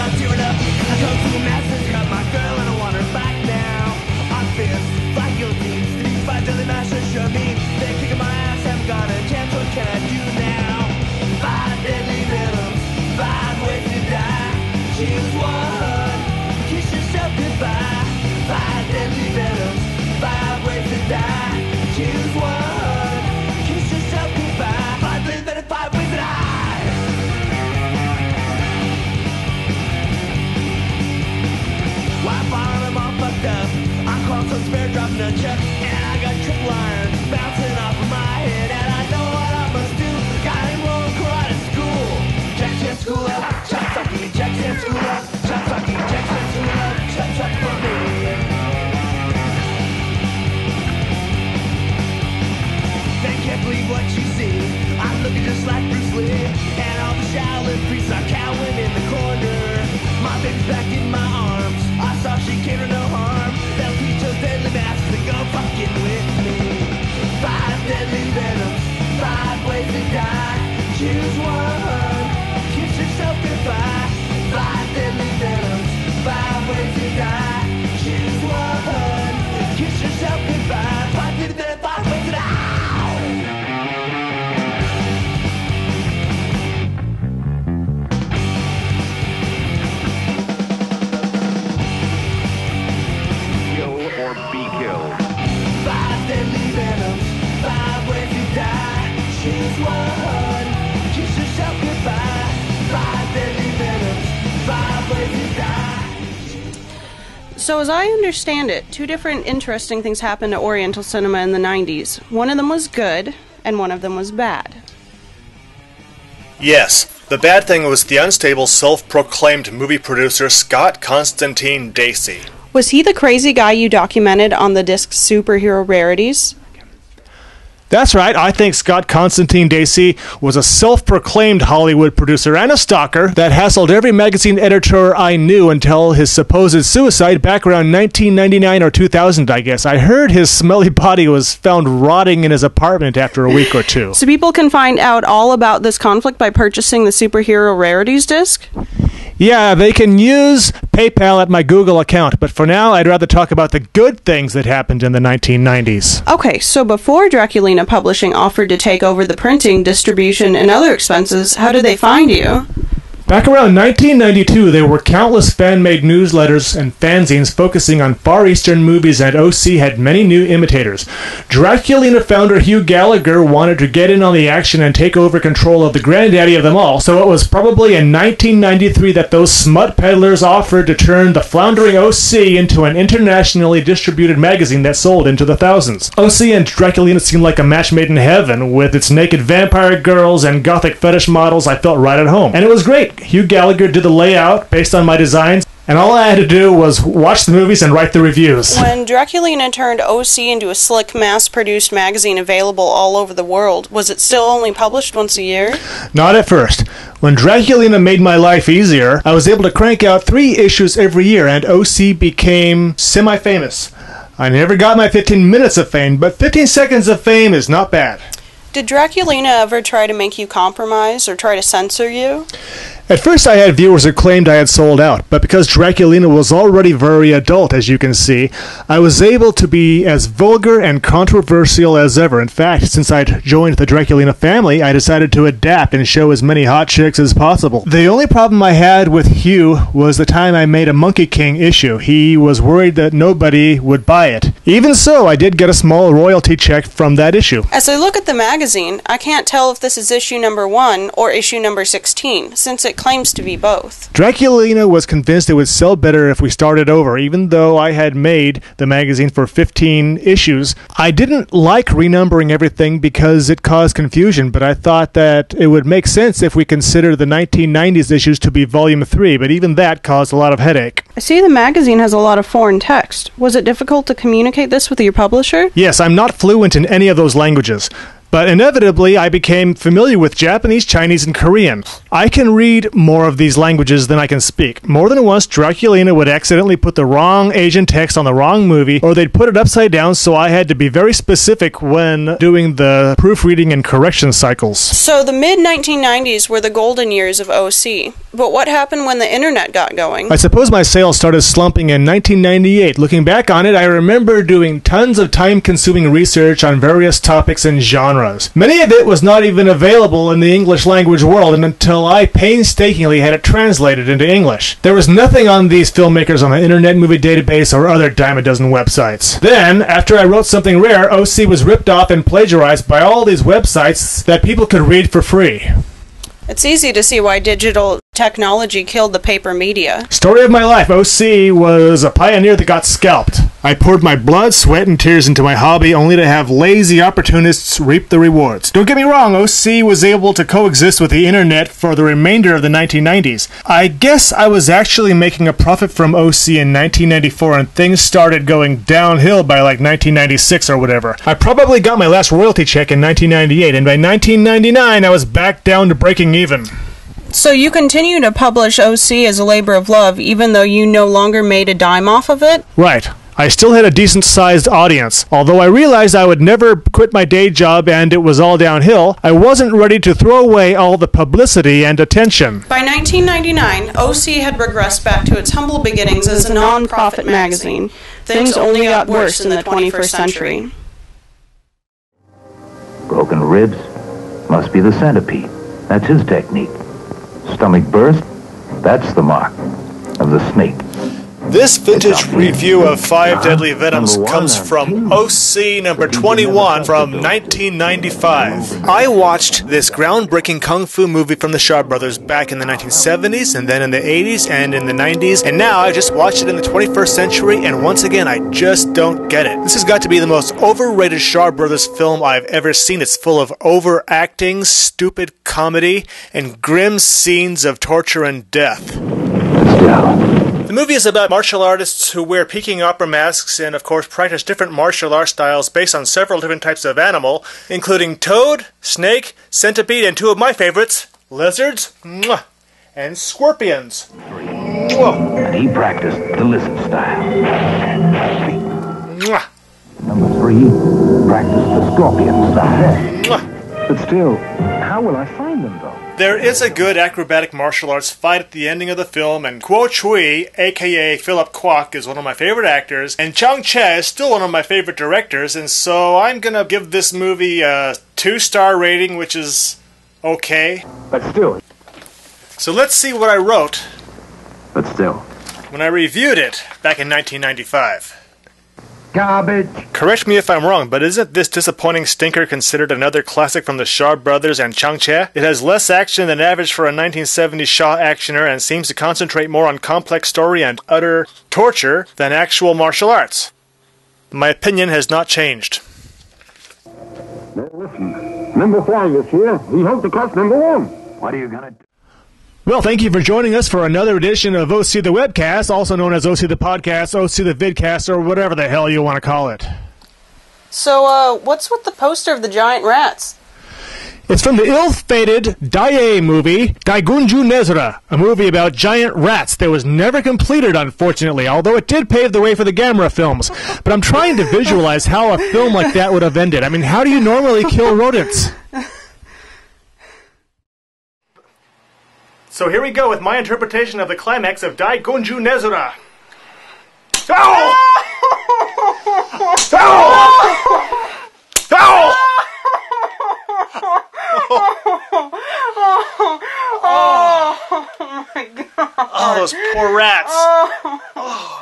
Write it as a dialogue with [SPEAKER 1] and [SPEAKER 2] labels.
[SPEAKER 1] I'm tearing up. I come to a master's, got my girl and I want her back now. I'm fierce, like guillotines, 3-5 deadly masters, sure mean. They're kicking my ass, haven't got a chance, what can I do now? 5 deadly venoms, 5 ways to die. Choose one, kiss yourself goodbye. 5 deadly venoms, 5 ways to die. Choose one, kiss yourself goodbye. 5 deadly venoms, 5 ways to die. Why falling, I'm all fucked up. I'm called some spare drop nunchuck, and I got triple iron bouncing off of my head, and I know what I must do. Got him rolling karate school. Jackson school up, chop sucking, Jackson school up, chop sucking, Jackson school up, chop suck for me. They can't believe what you see. I'm looking just like Bruce Lee, and all the Shaolin priests are cowering in the corner. My baby's back in my arms. I saw she came to no harm. They'll teach those deadly masters to go fucking with me. 5 deadly venoms, 5 ways to die. Choose one, kiss yourself goodbye. 5 deadly venoms, 5 ways to die. Choose one, kiss yourself goodbye. 5 deadly venoms, 5 ways to die.
[SPEAKER 2] Or be killed.
[SPEAKER 1] 5 deadly venoms, 5 ways to die. Choose one, kiss yourself goodbye. 5 deadly venoms, 5 ways to die.
[SPEAKER 3] So as I understand it, 2 different interesting things happened to Oriental cinema in the 90s. One of them was good, and one of them was bad.
[SPEAKER 4] Yes, the bad thing was the unstable, self-proclaimed movie producer Scott Constantine Dacey.
[SPEAKER 3] Was he the crazy guy you documented on the disc Superhero Rarities?
[SPEAKER 5] That's right, I think Scott Constantine Dacey was a self-proclaimed Hollywood producer and a stalker that hassled every magazine editor I knew until his supposed suicide back around 1999 or 2000, I guess. I heard his smelly body was found rotting in his apartment after a week or 2.
[SPEAKER 3] So people can find out all about this conflict by purchasing the Superhero Rarities disc?
[SPEAKER 5] Yeah, they can use PayPal at my Google account, but for now I'd rather talk about the good things that happened in the 1990s.
[SPEAKER 3] Okay, so before Draculina Publishing offered to take over the printing, distribution, and other expenses, how did they find you?
[SPEAKER 5] Back around 1992, there were countless fan-made newsletters and fanzines focusing on Far Eastern movies, and OC had many new imitators. Draculina founder Hugh Gallagher wanted to get in on the action and take over control of the granddaddy of them all, so it was probably in 1993 that those smut peddlers offered to turn the floundering OC into an internationally distributed magazine that sold into the thousands. OC and Draculina seemed like a match made in heaven. With its naked vampire girls and gothic fetish models, I felt right at home. And it was great. Hugh Gallagher did the layout based on my designs, and all I had to do was watch the movies and write the reviews.
[SPEAKER 3] When Draculina turned OC into a slick, mass-produced magazine available all over the world, was it still only published once a year?
[SPEAKER 5] Not at first. When Draculina made my life easier, I was able to crank out 3 issues every year, and OC became semi-famous. I never got my 15 minutes of fame, but 15 seconds of fame is not bad.
[SPEAKER 3] Did Draculina ever try to make you compromise or try to censor you?
[SPEAKER 5] At first I had viewers who claimed I had sold out, but because Draculina was already very adult, as you can see, I was able to be as vulgar and controversial as ever. In fact, since I'd joined the Draculina family, I decided to adapt and show as many hot chicks as possible. The only problem I had with Hugh was the time I made a Monkey King issue. He was worried that nobody would buy it. Even so, I did get a small royalty check from that issue.
[SPEAKER 3] As I look at the magazine, I can't tell if this is issue number 1 or issue number 16, since it claims to be both.
[SPEAKER 5] Draculina was convinced it would sell better if we started over, even though I had made the magazine for 15 issues. I didn't like renumbering everything because it caused confusion, but I thought that it would make sense if we consider the 1990s issues to be volume 3, but even that caused a lot of headache.
[SPEAKER 3] I see the magazine has a lot of foreign text. Was it difficult to communicate this with your publisher?
[SPEAKER 5] Yes, I'm not fluent in any of those languages. But inevitably, I became familiar with Japanese, Chinese, and Korean. I can read more of these languages than I can speak. More than once, Draculina would accidentally put the wrong Asian text on the wrong movie, or they'd put it upside down, so I had to be very specific when doing the proofreading and correction cycles.
[SPEAKER 3] So the mid-1990s were the golden years of OC. But what happened when the internet got going?
[SPEAKER 5] I suppose my sales started slumping in 1998. Looking back on it, I remember doing tons of time-consuming research on various topics and genres. Many of it was not even available in the English language world until I painstakingly had it translated into English. There was nothing on these filmmakers on the Internet Movie Database or other dime a dozen websites. Then, after I wrote something rare, OC was ripped off and plagiarized by all these websites that people could read for free.
[SPEAKER 3] It's easy to see why digital technology killed the paper media.
[SPEAKER 5] Story of my life. OC was a pioneer that got scalped. I poured my blood, sweat, and tears into my hobby only to have lazy opportunists reap the rewards. Don't get me wrong, OC was able to coexist with the internet for the remainder of the 1990s. I guess I was actually making a profit from OC in 1994 and things started going downhill by like 1996 or whatever. I probably got my last royalty check in 1998 and by 1999 I was back down to breaking even.
[SPEAKER 3] So you continue to publish OC as a labor of love even though you no longer made a dime off of it?
[SPEAKER 5] Right. I still had a decent-sized audience. Although I realized I would never quit my day job and it was all downhill, I wasn't ready to throw away all the publicity and attention.
[SPEAKER 3] By 1999, OC had regressed back to its humble beginnings as a non-profit magazine. Things only got worse in the 21st century.
[SPEAKER 6] Broken ribs must be the centipede. That's his technique. Stomach burst, that's the mark of the snake.
[SPEAKER 4] This vintage review of 5 Deadly Venoms comes from OC number 21 from 1995. I watched this groundbreaking kung fu movie from the Shaw Brothers back in the 1970s, and then in the 80s, and in the 90s, and now I just watched it in the 21st century, and once again, I just don't get it. This has got to be the most overrated Shaw Brothers film I've ever seen. It's full of overacting, stupid comedy, and grim scenes of torture and death. The movie is about martial artists who wear Peking opera masks and, of course, practice different martial art styles based on several different types of animal, including toad, snake, centipede, and two of my favorites, lizards, and scorpions.
[SPEAKER 6] And he practiced the lizard style. Number 3, practiced the scorpion style. But still, how will I find them, though?
[SPEAKER 4] There is a good acrobatic martial arts fight at the ending of the film, and Kuo Chui, aka Philip Kwok, is one of my favorite actors, and Chang Che is still one of my favorite directors, and so I'm gonna give this movie a 2-star rating, which is okay.
[SPEAKER 6] But still.
[SPEAKER 4] So let's see what I wrote.
[SPEAKER 6] But still.
[SPEAKER 4] When I reviewed it back in 1995.
[SPEAKER 6] Garbage.
[SPEAKER 4] Correct me if I'm wrong, but isn't this disappointing stinker considered another classic from the Shaw Brothers and Chang Che? It has less action than average for a 1970s Shaw actioner and seems to concentrate more on complex story and utter torture than actual martial arts. My opinion has not changed.
[SPEAKER 7] Now listen, number 5 is here. We hope to catch number 1.
[SPEAKER 6] What are you gonna do?
[SPEAKER 5] Well, thank you for joining us for another edition of OC the Webcast, also known as OC the Podcast, OC the Vidcast, or whatever the hell you want to call it.
[SPEAKER 3] So, what's with the poster of the giant rats?
[SPEAKER 5] It's from the ill-fated Dai movie, DAI-GUNJU NEZURA, a movie about giant rats that was never completed, unfortunately, although it did pave the way for the Gamera films. But I'm trying to visualize how a film like that would have ended. I mean, how do you normally kill rodents? So here we go with my interpretation of the climax of DAI-GUNJU NEZURA. Ow! Ow! Ow!
[SPEAKER 3] Oh my god.
[SPEAKER 4] Oh, those poor rats.
[SPEAKER 3] Oh.